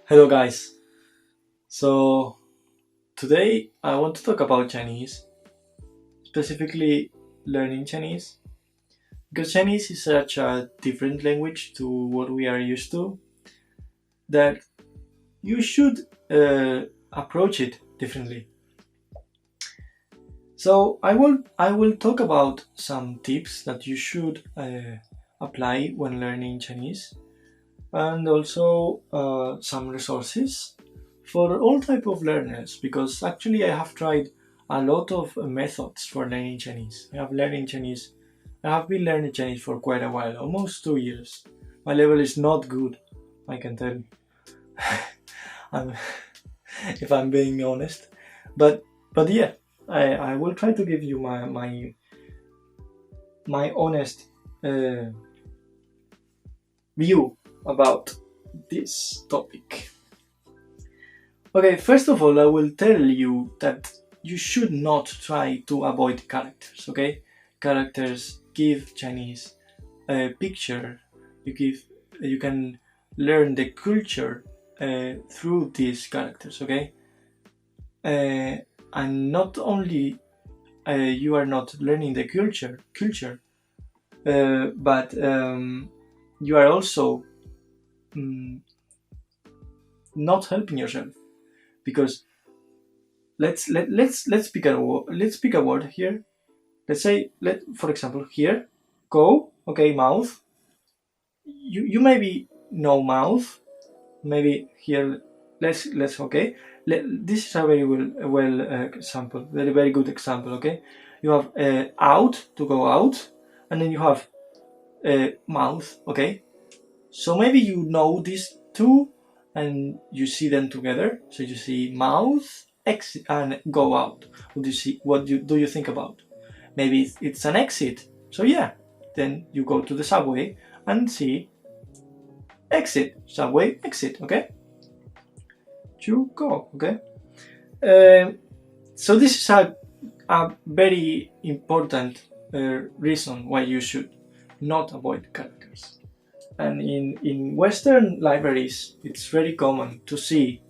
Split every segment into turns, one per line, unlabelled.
Hello guys. So today I want to talk about Chinese, specifically learning Chinese, because Chinese is such a different language to what we are used to that you should approach it differently. So I will talk about some tips that you should apply when learning Chinese, and also some resources for all type of learners, because actually I have tried a lot of methods for learning Chinese. I have been learning Chinese for quite a while, almost 2 years. My level is not good, I can tell you. I'm, if I'm being honest, but yeah, I will try to give you my honest view about this topic. Okay, first of all, I will tell you that you should not try to avoid characters, okay? Characters give Chinese a picture. You can learn the culture through these characters, okay? And not only you are not learning the culture, but you are also not helping yourself, because let's pick a word here. Let's say, for example, here, go, okay, mouth. You maybe know mouth. Maybe here, let's okay. This is a very well example, very good example. Okay, you have out, to go out, and then you have mouth. Okay, so maybe you know these two and you see them together. So you see mouth, exit, and go out. What do you think about? Maybe it's an exit. So yeah, then you go to the subway and see exit, subway, exit. Okay, you go. Okay. So this is a very important reason why you should not avoid characters. And in Western libraries, it's very common to see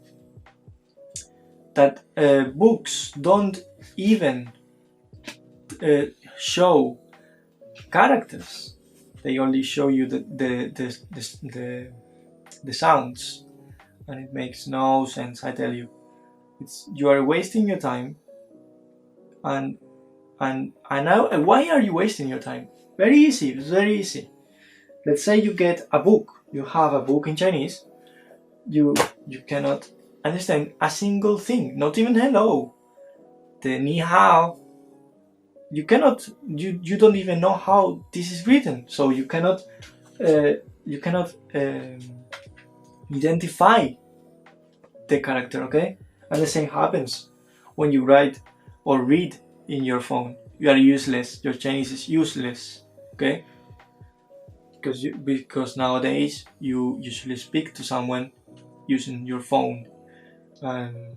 that books don't even show characters. They only show you the sounds, and it makes no sense. I tell you, you are wasting your time. And now, why are you wasting your time? Very easy. It's very easy. Let's say you get a book. You have a book in Chinese. You cannot understand a single thing. Not even hello. The ni hao. You cannot. You don't even know how this is written. So you cannot. Identify the character. Okay. And the same happens when you write or read in your phone. You are useless. Your Chinese is useless. Okay. Because nowadays you usually speak to someone using your phone, and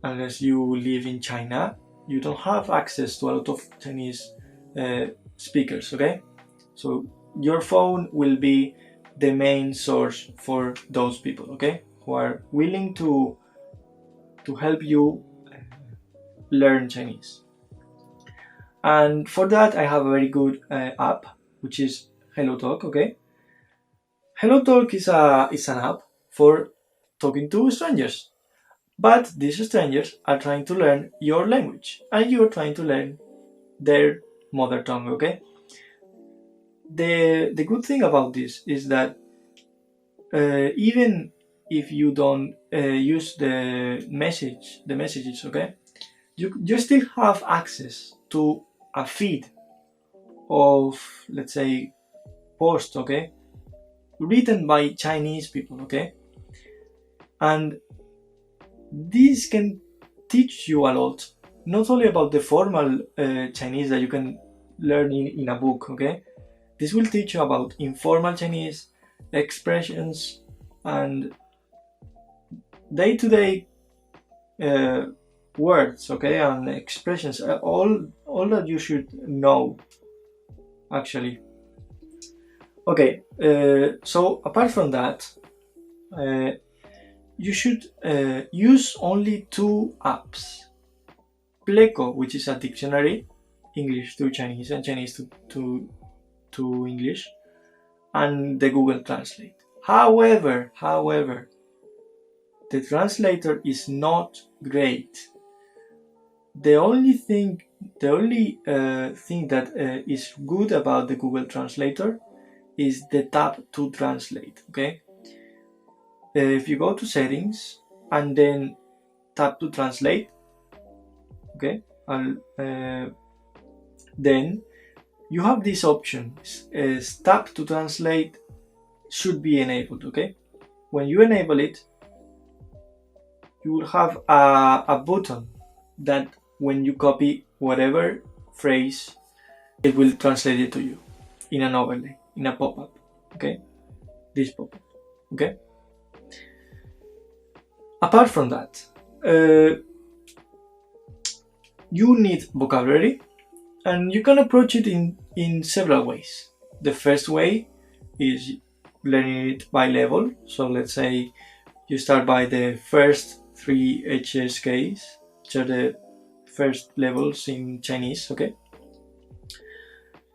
unless you live in China, you don't have access to a lot of Chinese speakers. Okay, so your phone will be the main source for those people. Okay, who are willing to help you learn Chinese. And for that, I have a very good app, which is HelloTalk. Okay, HelloTalk is an app for talking to strangers, but these strangers are trying to learn your language, and you are trying to learn their mother tongue. Okay. The good thing about this is that even if you don't use the messages, okay, you still have access to a feed of, let's say, posts, okay, written by Chinese people, okay, and this can teach you a lot, not only about the formal Chinese that you can learn in a book, okay. This will teach you about informal Chinese, expressions, and day-to-day words, okay, and expressions, all that you should know, actually. Okay, so apart from that, you should use only 2 apps. Pleco, which is a dictionary, English to Chinese and Chinese to English, and the Google Translate. However, the translator is not great. The only thing that is good about the Google Translator is the tab to translate. Okay, if you go to settings and then tap to translate, okay, then you have this option. Tap to translate should be enabled. Okay, when you enable it, you will have a button that when you copy whatever phrase, it will translate it to you in an overlay, in a pop-up. Okay, this pop-up. Okay, apart from that, you need vocabulary, and you can approach it in several ways. The first way is learning it by level. So let's say you start by the first 3 HSKs, which are the first levels in Chinese. Okay,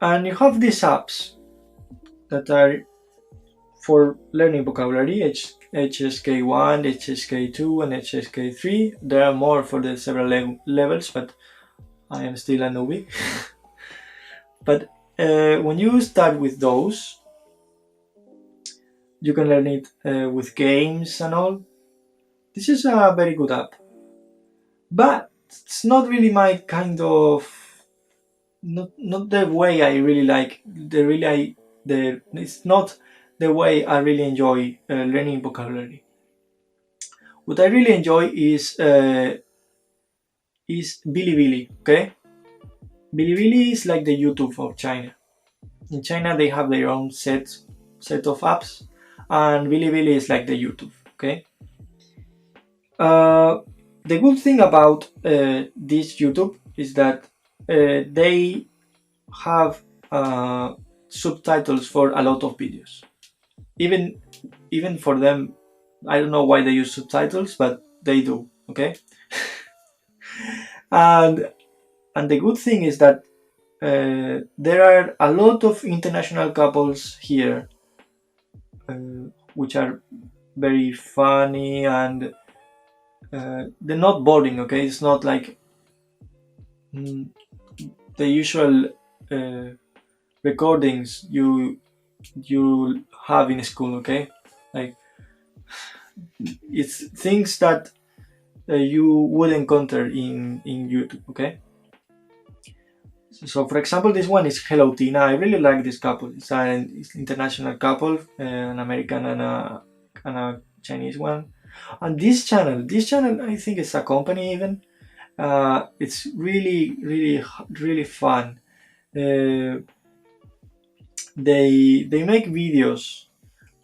and you have these apps that are for learning vocabulary, HSK1, HSK2, and HSK3. There are more for the several levels, but I am still a newbie. But when you start with those, you can learn it with games and all. This is a very good app, but it's not really my kind of, not the way I really like. It's not the way I really enjoy learning vocabulary. What I really enjoy is BiliBili. Okay, BiliBili is like the YouTube of China. In China, they have their own set of apps, and BiliBili is like the YouTube. Okay. The good thing about this YouTube is that they have subtitles for a lot of videos. Even for them, I don't know why they use subtitles, but they do. Okay. and the good thing is that there are a lot of international couples here, which are very funny, and they're not boring. Okay, it's not like the usual recordings you have in school. Okay, like it's things that you would encounter in YouTube. Okay, so for example, this one is Hello Tina. I really like this couple. It's an international couple, an American and a Chinese one. And this channel, I think it's a company even. It's really fun. They make videos,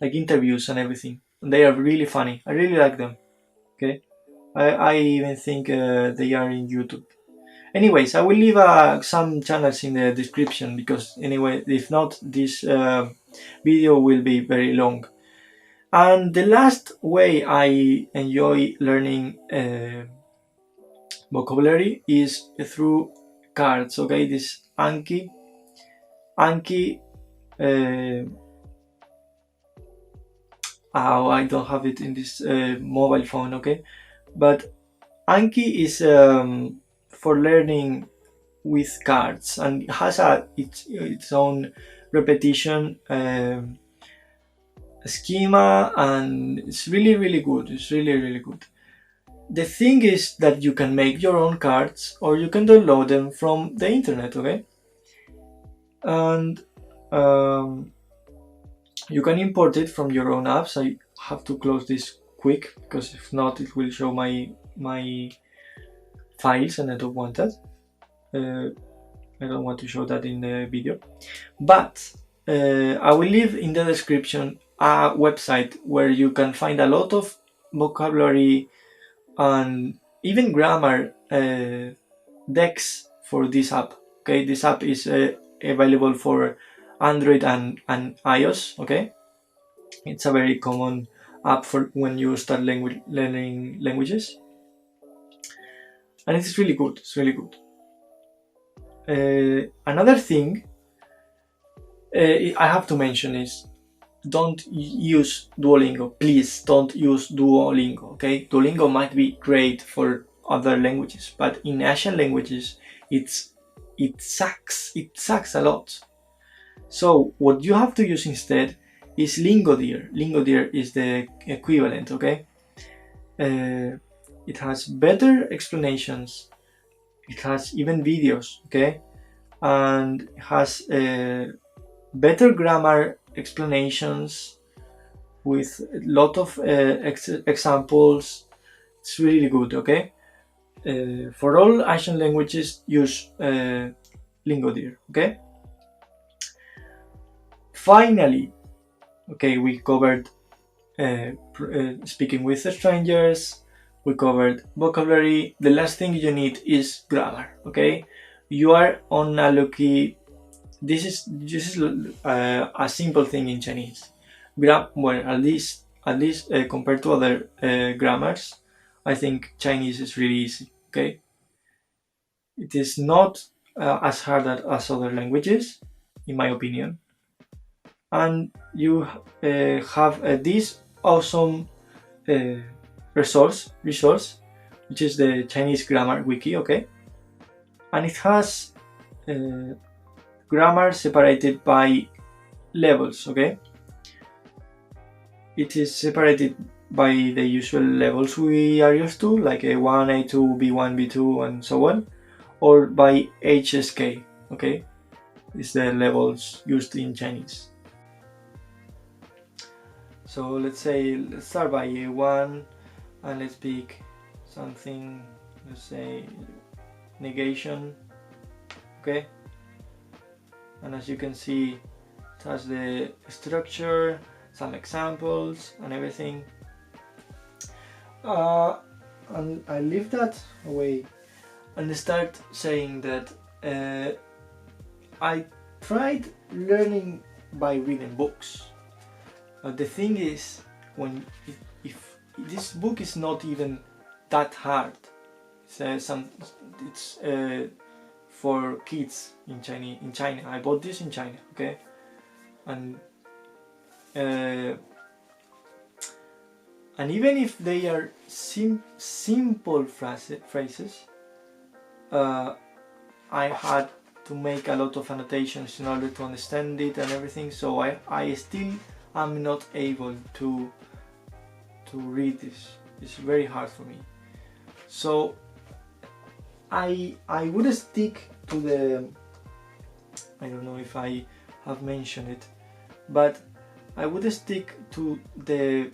like interviews and everything. They are really funny. I really like them. Okay, I even think they are in YouTube. Anyways, I will leave some channels in the description, because anyway, if not, this video will be very long. And the last way I enjoy learning vocabulary is through cards. Okay, this Anki. I don't have it in this mobile phone. Okay, but Anki is for learning with cards, and it has its own repetition schema, and it's really good. It's really good. The thing is that you can make your own cards, or you can download them from the internet. Okay, and you can import it from your own apps. I have to close this quick, because if not, it will show my files, and I don't want that. I don't want to show that in the video, but I will leave in the description a website where you can find a lot of vocabulary and even grammar decks for this app. Okay, this app is available for Android and iOS. Okay, it's a very common app for when you start learning languages, and it's really good. It's really good. Another thing I have to mention is don't use Duolingo. Please don't use Duolingo. Okay, Duolingo might be great for other languages, but in Asian languages, it sucks. It sucks a lot. So what you have to use instead is Lingodeer. Lingodeer is the equivalent. Okay, it has better explanations. It has even videos. Okay, and it has better grammar explanations with a lot of examples. It's really good. Okay, for all Asian languages, use Lingodeer. Okay. Finally, okay, we covered speaking with strangers. We covered vocabulary. The last thing you need is grammar. Okay, you are on a lucky. This is a simple thing in Chinese. Well, at least compared to other grammars, I think Chinese is really easy. Okay, it is not as hard as other languages, in my opinion. And you have this awesome resource, which is the Chinese grammar wiki. Okay, and it has grammar separated by levels. Okay, it is separated by the usual levels we are used to, like A1, A2, B1, B2, and so on, or by HSK. Okay, is the levels used in Chinese. So let's start by A1, and let's pick something. Let's say negation. Okay, and as you can see, it has the structure, some examples, and everything. And I leave that away and start saying that I tried learning by reading books. But the thing is, if this book is not even that hard, it's for kids in China. I bought this in China. Okay, and even if they are simple phrases, I had to make a lot of annotations in order to understand it and everything. So I still am not able to read this. It's very hard for me. So I would stick to the, I don't know if I have mentioned it, but I would stick to the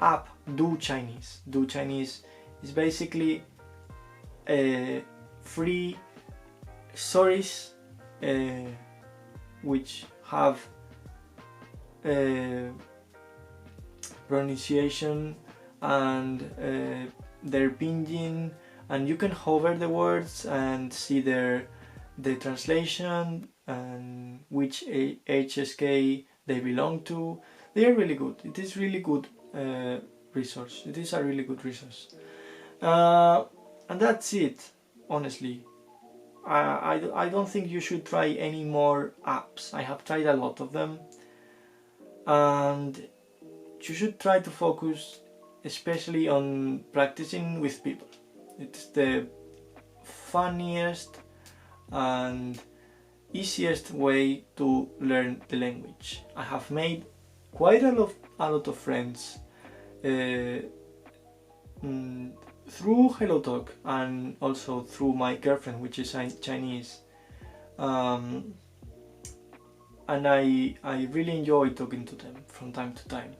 app Do Chinese. Do Chinese is basically free stories which have pronunciation and their pinyin, and you can hover the words and see the translation and which HSK they belong to. They are really good. It is really good resource. It is a really good resource. And that's it, honestly. I don't think you should try any more apps. I have tried a lot of them, and you should try to focus especially on practicing with people. It's the funniest and easiest way to learn the language. I have made quite a lot of friends through HelloTalk and also through my girlfriend, which is Chinese, and I really enjoy talking to them from time to time.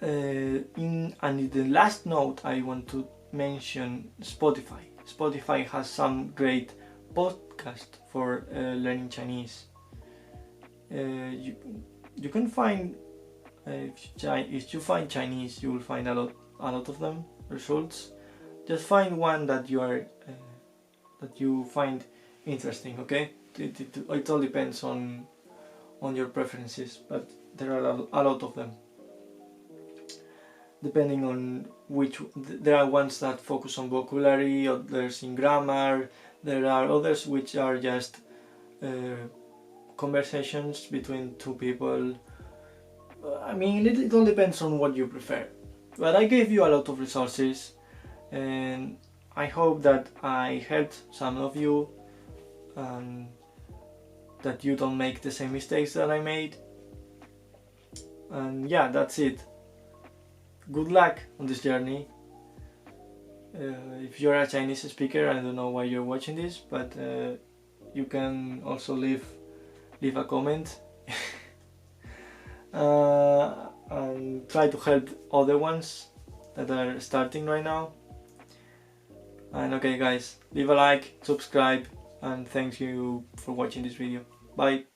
In the last note, I want to mention Spotify. Spotify has some great podcasts for learning Chinese. You can find if you find Chinese, you will find a lot of them results. Just find one that you find interesting. Okay, it all depends on your preferences, but there are a lot of them. depending on which. There are ones that focus on vocabulary, others in grammar. There are others which are just conversations between two people. I mean, it all depends on what you prefer. But I gave you a lot of resources, and I hope that I helped some of you, and that you don't make the same mistakes that I made. And yeah, that's it. Good luck on this journey. If you're a Chinese speaker, I don't know why you're watching this, but you can also leave a comment and try to help other ones that are starting right now. And okay guys, leave a like, subscribe, and thank you for watching this video. Bye.